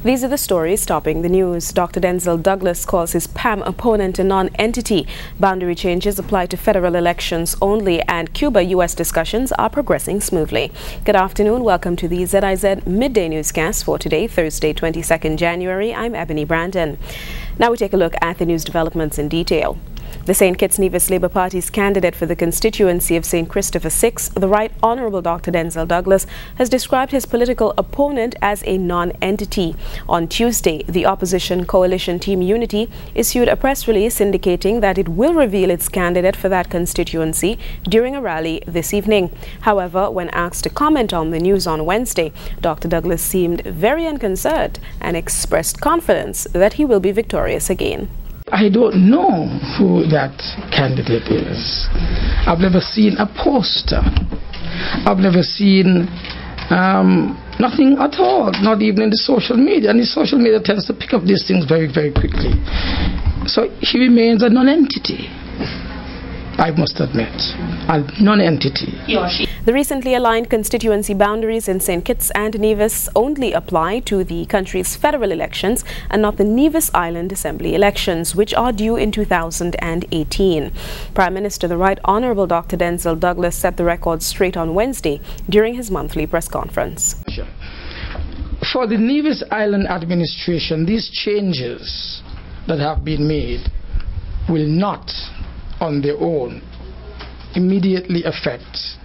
These are the stories topping the news. Dr. Denzel Douglas calls his PAM opponent a non-entity. Boundary changes apply to federal elections only, and Cuba-US discussions are progressing smoothly. Good afternoon. Welcome to the ZIZ Midday Newscast for today, Thursday, 22nd January. I'm Ebony Brandon. Now we take a look at the news developments in detail. The St. Kitts Nevis Labour Party's candidate for the constituency of St. Christopher VI, the Right Honourable Dr. Denzel Douglas, has described his political opponent as a non-entity. On Tuesday, the opposition coalition Team Unity issued a press release indicating that it will reveal its candidate for that constituency during a rally this evening. However, when asked to comment on the news on Wednesday, Dr. Douglas seemed very unconcerned and expressed confidence that he will be victorious again. I don't know who that candidate is. I've never seen a poster. I've never seen nothing at all, not even in the social media. And the social media tends to pick up these things very, very quickly. So he remains a non-entity, I must admit, a non-entity. The recently aligned constituency boundaries in St. Kitts and Nevis only apply to the country's federal elections and not the Nevis Island Assembly elections, which are due in 2018. Prime Minister the Right Honourable Dr. Denzel Douglas set the record straight on Wednesday during his monthly press conference. For the Nevis Island administration, these changes that have been made will not on their own immediately affect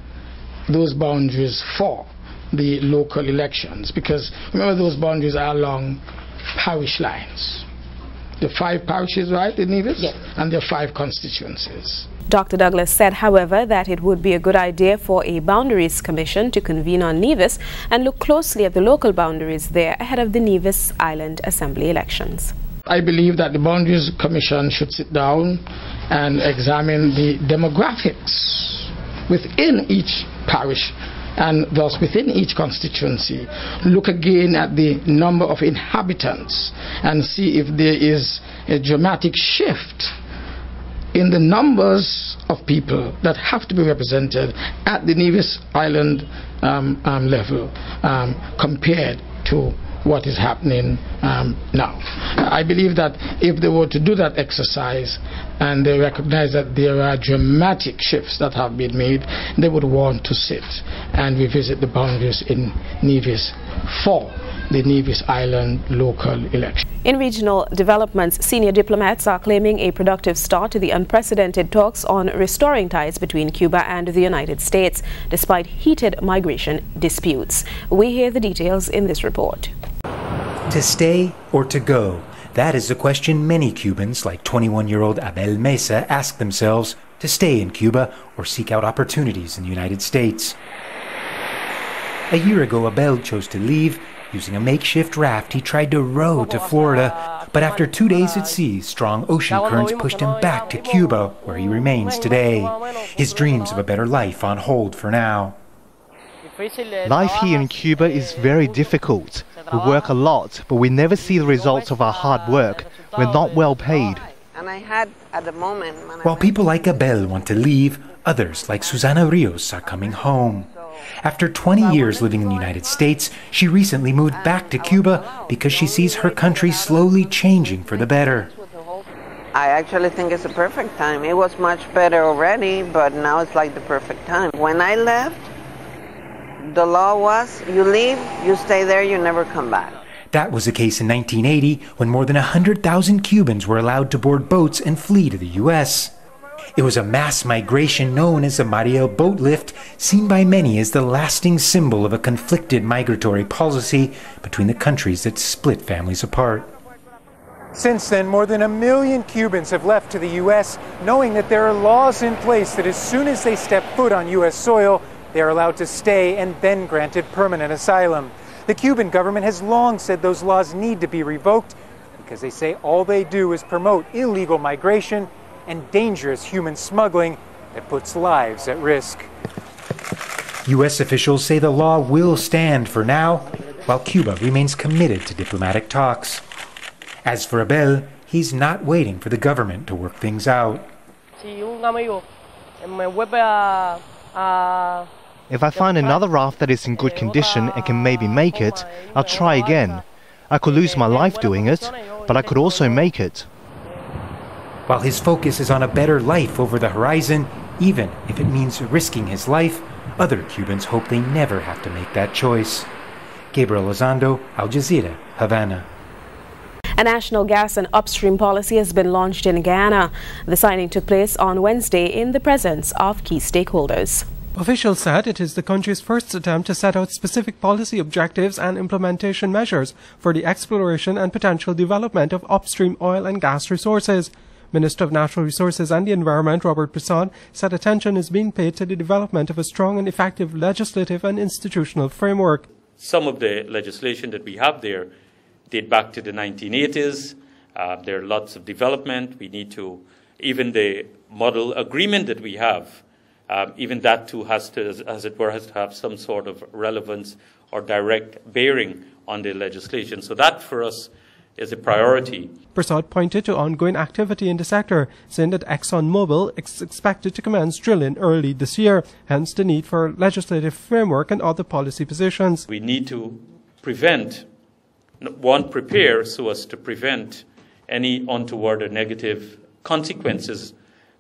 those boundaries for the local elections, because remember, those boundaries are along parish lines. The 5 parishes, right, in Nevis? Yes. And there are 5 constituencies. Dr. Douglas said, however, that it would be a good idea for a boundaries commission to convene on Nevis and look closely at the local boundaries there ahead of the Nevis Island Assembly elections. I believe that the Boundaries Commission should sit down and examine the demographics within each parish and thus within each constituency. Look again at the number of inhabitants and see if there is a dramatic shift in the numbers of people that have to be represented at the Nevis Island level compared to what is happening now. I believe that if they were to do that exercise and they recognize that there are dramatic shifts that have been made, they would want to sit and revisit the boundaries in Nevis for the Nevis Island local election. In regional developments, senior diplomats are claiming a productive start to the unprecedented talks on restoring ties between Cuba and the United States, despite heated migration disputes. We hear the details in this report. To stay or to go? That is the question many Cubans, like 21-year-old Abel Mesa, ask themselves: to stay in Cuba or seek out opportunities in the United States. A year ago, Abel chose to leave. Using a makeshift raft, he tried to row to Florida, but after 2 days at sea, strong ocean currents pushed him back to Cuba, where he remains today. His dreams of a better life on hold for now. Life here in Cuba is very difficult. We work a lot, but we never see the results of our hard work. We're not well paid. While people like Abel want to leave, others like Susana Rios are coming home. After 20 years living in the United States, she recently moved back to Cuba because she sees her country slowly changing for the better. I actually think it's a perfect time. It was much better already, but now it's like the perfect time. When I left, the law was you leave, you stay there, you never come back. That was the case in 1980, when more than 100,000 Cubans were allowed to board boats and flee to the U.S. It was a mass migration known as the Mariel boat lift, seen by many as the lasting symbol of a conflicted migratory policy between the countries that split families apart. Since then, more than 1 million Cubans have left to the U.S., knowing that there are laws in place that as soon as they step foot on U.S. soil, they are allowed to stay and then granted permanent asylum. The Cuban government has long said those laws need to be revoked because they say all they do is promote illegal migration and dangerous human smuggling that puts lives at risk. U.S. officials say the law will stand for now, while Cuba remains committed to diplomatic talks. As for Abel, he's not waiting for the government to work things out. If I find another raft that is in good condition and can maybe make it, I'll try again. I could lose my life doing it, but I could also make it. While his focus is on a better life over the horizon, even if it means risking his life, other Cubans hope they never have to make that choice. Gabriel Lozando, Al Jazeera, Havana. A national gas and upstream policy has been launched in Guyana. The signing took place on Wednesday in the presence of key stakeholders. Officials said it is the country's first attempt to set out specific policy objectives and implementation measures for the exploration and potential development of upstream oil and gas resources. Minister of Natural Resources and the Environment, Robert Prasad, said attention is being paid to the development of a strong and effective legislative and institutional framework. Some of the legislation that we have there date back to the 1980s. There are lots of development. We need to, even the model agreement that we have, even that too has to, as it were, has to have some sort of relevance or direct bearing on the legislation. So that for us is a priority. Prasad pointed to ongoing activity in the sector, saying that ExxonMobil is expected to commence drilling early this year, hence the need for legislative framework and other policy positions. We need to prepare so as to prevent any untoward or negative consequences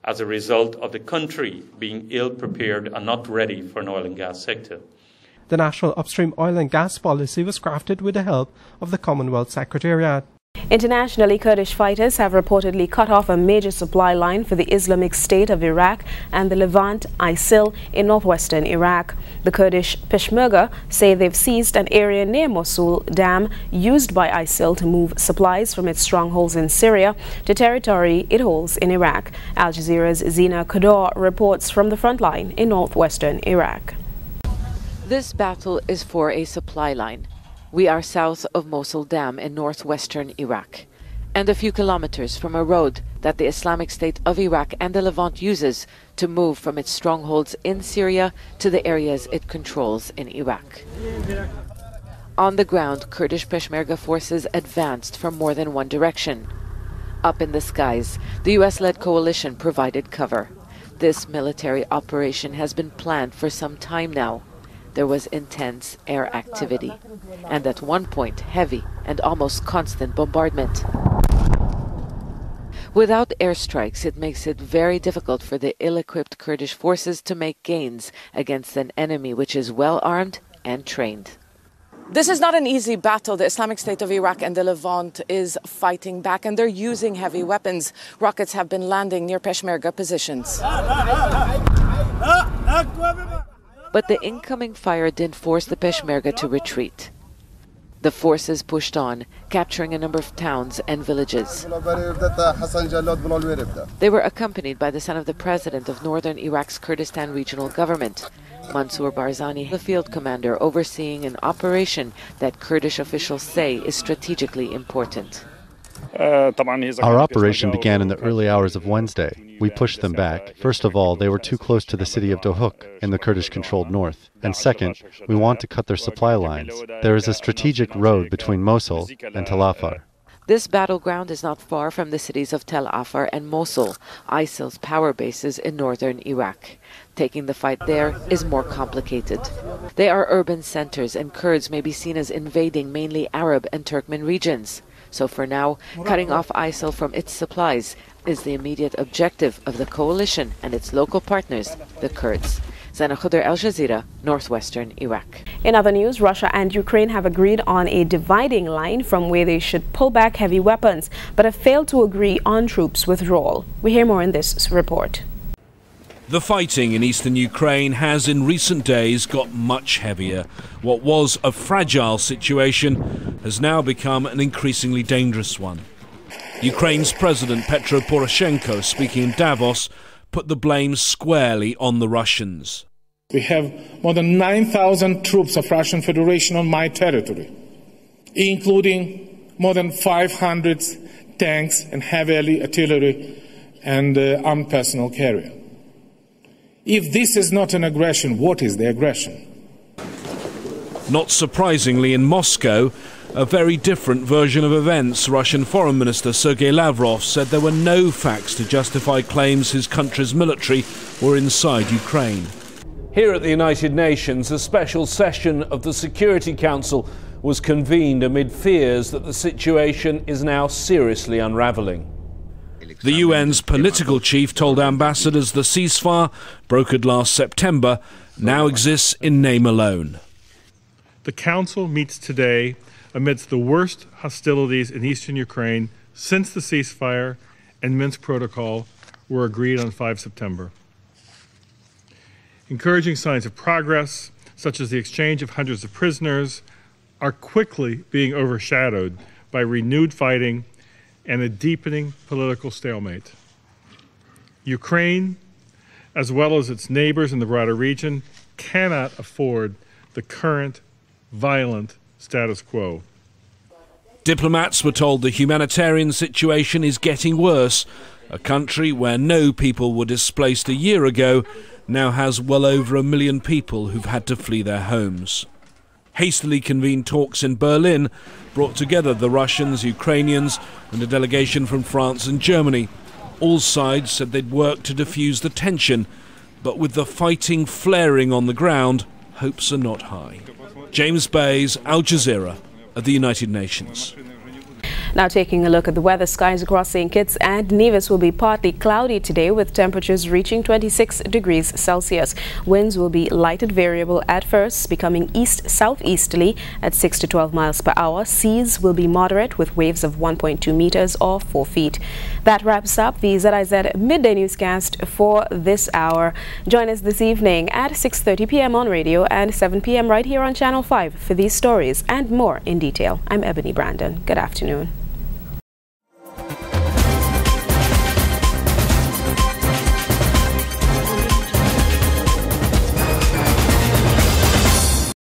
as a result of the country being ill-prepared and not ready for an oil and gas sector. The National Upstream Oil and Gas Policy was crafted with the help of the Commonwealth Secretariat. Internationally, Kurdish fighters have reportedly cut off a major supply line for the Islamic State of Iraq and the Levant ISIL in northwestern Iraq. The Kurdish Peshmerga say they've seized an area near Mosul Dam used by ISIL to move supplies from its strongholds in Syria to territory it holds in Iraq. Al Jazeera's Zina Kador reports from the front line in northwestern Iraq. This battle is for a supply line. We are south of Mosul Dam in northwestern Iraq, and a few kilometers from a road that the Islamic State of Iraq and the Levant uses to move from its strongholds in Syria to the areas it controls in Iraq. On the ground, Kurdish Peshmerga forces advanced from more than one direction. Up in the skies, the US-led coalition provided cover. This military operation has been planned for some time now. There was intense air activity, and at one point heavy and almost constant bombardment. Without airstrikes, it makes it very difficult for the ill-equipped Kurdish forces to make gains against an enemy which is well-armed and trained. This is not an easy battle. The Islamic State of Iraq and the Levant is fighting back, and they're using heavy weapons. Rockets have been landing near Peshmerga positions. But the incoming fire didn't force the Peshmerga to retreat. The forces pushed on, capturing a number of towns and villages. They were accompanied by the son of the president of northern Iraq's Kurdistan Regional Government, Mansour Barzani, the field commander overseeing an operation that Kurdish officials say is strategically important. Our operation began in the early hours of Wednesday. We pushed them back. First of all, they were too close to the city of Dohuk in the Kurdish-controlled north. And second, we want to cut their supply lines. There is a strategic road between Mosul and Tel Afar. This battleground is not far from the cities of Tel Afar and Mosul, ISIL's power bases in northern Iraq. Taking the fight there is more complicated. They are urban centers, and Kurds may be seen as invading mainly Arab and Turkmen regions. So for now, cutting off ISIL from its supplies is the immediate objective of the coalition and its local partners, the Kurds. Zana Khudr, Al Jazeera, northwestern Iraq. In other news, Russia and Ukraine have agreed on a dividing line from where they should pull back heavy weapons, but have failed to agree on troops withdrawal. We hear more in this report. The fighting in eastern Ukraine has in recent days got much heavier. What was a fragile situation has now become an increasingly dangerous one. Ukraine's President Petro Poroshenko, speaking in Davos, put the blame squarely on the Russians. We have more than 9,000 troops of Russian Federation on my territory, including more than 500 tanks and heavy artillery and armed personnel carrier. If this is not an aggression, what is the aggression? Not surprisingly, in Moscow, a very different version of events. Russian Foreign Minister Sergei Lavrov said there were no facts to justify claims his country's military were inside Ukraine. Here at the United Nations, a special session of the Security Council was convened amid fears that the situation is now seriously unravelling. The UN's political chief told ambassadors the ceasefire, brokered last September, now exists in name alone. The Council meets today amidst the worst hostilities in eastern Ukraine since the ceasefire and Minsk Protocol were agreed on 5 September. Encouraging signs of progress, such as the exchange of hundreds of prisoners, are quickly being overshadowed by renewed fighting and a deepening political stalemate. Ukraine, as well as its neighbors in the broader region, cannot afford the current violent status quo. Diplomats were told the humanitarian situation is getting worse. A country where no people were displaced a year ago now has well over 1 million people who've had to flee their homes. Hastily convened talks in Berlin brought together the Russians, Ukrainians and a delegation from France and Germany. All sides said they'd work to defuse the tension, but with the fighting flaring on the ground, hopes are not high. James Bays, Al Jazeera, at the United Nations. Now taking a look at the weather, skies across St. Kitts and Nevis will be partly cloudy today with temperatures reaching 26 degrees Celsius. Winds will be light and variable at first, becoming east-southeasterly at 6 to 12 miles per hour. Seas will be moderate with waves of 1.2 meters or 4 feet. That wraps up the ZIZ Midday Newscast for this hour. Join us this evening at 6:30 p.m. on radio and 7 p.m. right here on Channel 5 for these stories and more in detail. I'm Ebony Brandon. Good afternoon.